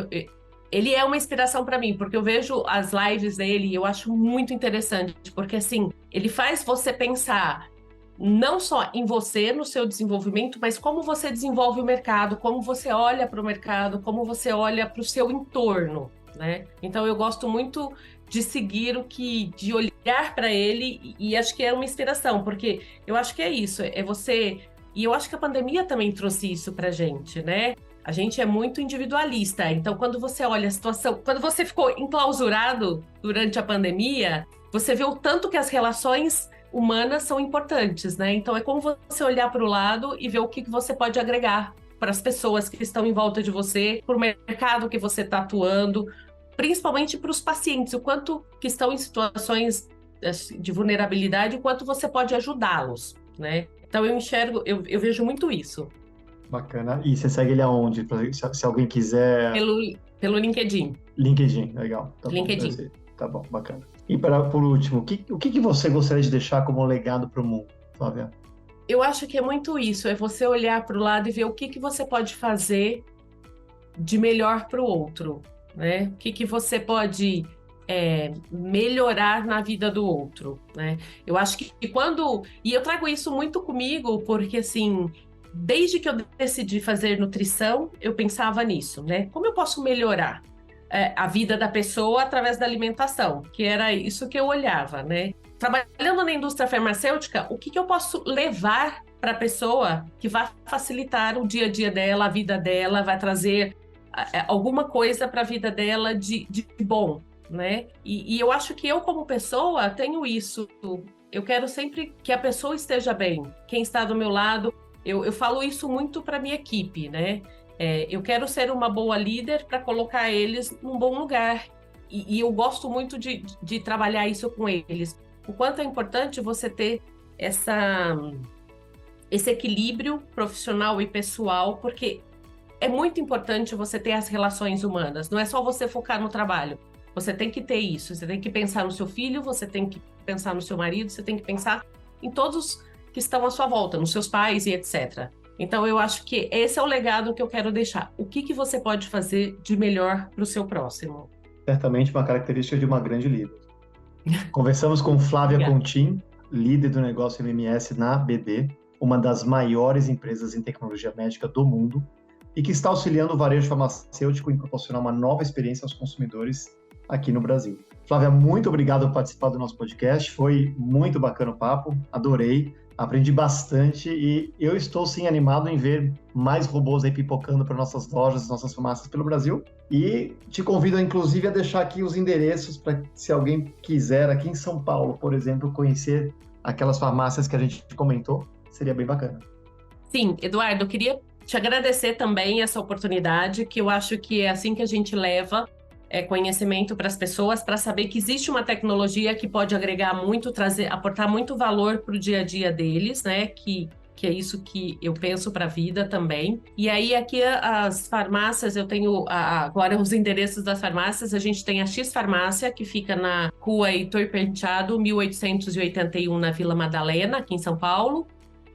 ele é uma inspiração para mim, porque eu vejo as lives dele e eu acho muito interessante, porque, assim, ele faz você pensar não só em você, no seu desenvolvimento, mas como você desenvolve o mercado, como você olha para o mercado, como você olha para o seu entorno, né? Então, eu gosto muito de seguir de olhar para ele, e acho que é uma inspiração, porque eu acho que é isso, você... E eu acho que a pandemia também trouxe isso pra gente, né? A gente é muito individualista, então quando você olha a situação, quando você ficou enclausurado durante a pandemia, você vê o tanto que as relações humanas são importantes, né? Então é como você olhar para o lado e ver o que você pode agregar para as pessoas que estão em volta de você, para o mercado que você está atuando, principalmente para os pacientes, o quanto que estão em situações de vulnerabilidade, o quanto você pode ajudá-los, né? Então eu vejo muito isso. Bacana. E você segue ele aonde? Se alguém quiser... Pelo LinkedIn. LinkedIn, legal. Tá LinkedIn. Bom, tá bom, bacana. E por último, o que você gostaria de deixar como legado para o mundo, Flávia? Eu acho que é muito isso, é você olhar para o lado e ver o que você pode fazer de melhor para o outro, né? O que você pode melhorar na vida do outro, né? Eu acho que E eu trago isso muito comigo, porque, assim, desde que eu decidi fazer nutrição, eu pensava nisso, né? Como eu posso melhorar a vida da pessoa através da alimentação? Que era isso que eu olhava, né? Trabalhando na indústria farmacêutica, o que eu posso levar para a pessoa que vai facilitar o dia a dia dela, a vida dela, vai trazer alguma coisa para a vida dela de bom, né? E eu acho que eu, como pessoa, tenho isso. Eu quero sempre que a pessoa esteja bem, quem está do meu lado. Eu falo isso muito para minha equipe, né? Eu quero ser uma boa líder para colocar eles num bom lugar. E eu gosto muito de trabalhar isso com eles. O quanto é importante você ter esse equilíbrio profissional e pessoal, porque é muito importante você ter as relações humanas. Não é só você focar no trabalho. Você tem que ter isso. Você tem que pensar no seu filho, você tem que pensar no seu marido, você tem que pensar em todos que estão à sua volta, nos seus pais e etc. Então, eu acho que esse é o legado que eu quero deixar. O que você pode fazer de melhor para o seu próximo? Certamente uma característica de uma grande líder. Conversamos com Flávia Obrigada. Pontin, líder do negócio MMS na BD, uma das maiores empresas em tecnologia médica do mundo, e que está auxiliando o varejo farmacêutico em proporcionar uma nova experiência aos consumidores aqui no Brasil. Flávia, muito obrigado por participar do nosso podcast, foi muito bacana o papo, adorei, aprendi bastante e eu estou sim animado em ver mais robôs aí pipocando para nossas lojas, nossas farmácias pelo Brasil. E te convido, inclusive, a deixar aqui os endereços para se alguém quiser, aqui em São Paulo, por exemplo, conhecer aquelas farmácias que a gente comentou, seria bem bacana. Sim, Eduardo, eu queria te agradecer também essa oportunidade, que eu acho que é assim que a gente leva conhecimento para as pessoas, para saber que existe uma tecnologia que pode agregar muito, aportar muito valor para o dia a dia deles, né? Que é isso que eu penso para a vida também. E aí aqui as farmácias, eu tenho agora os endereços das farmácias, a gente tem a X Farmácia, que fica na rua Heitor Penteado, 1881, na Vila Madalena, aqui em São Paulo.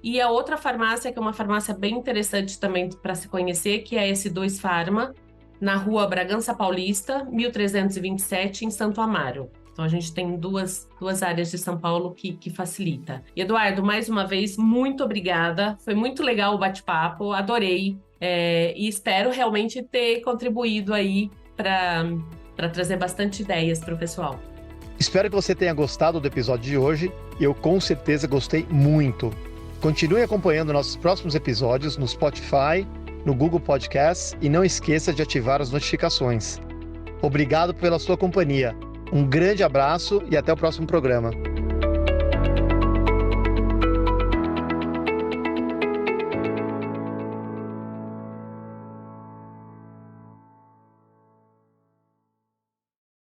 E a outra farmácia, que é uma farmácia bem interessante também para se conhecer, que é a S2 Farma, na rua Bragança Paulista, 1327, em Santo Amaro. Então, a gente tem duas áreas de São Paulo que facilita. Eduardo, mais uma vez, muito obrigada. Foi muito legal o bate-papo, adorei. E espero realmente ter contribuído aí para trazer bastante ideias para o pessoal. Espero que você tenha gostado do episódio de hoje. Eu, com certeza, gostei muito. Continue acompanhando nossos próximos episódios no Spotify, no Google Podcasts e não esqueça de ativar as notificações. Obrigado pela sua companhia. Um grande abraço e até o próximo programa.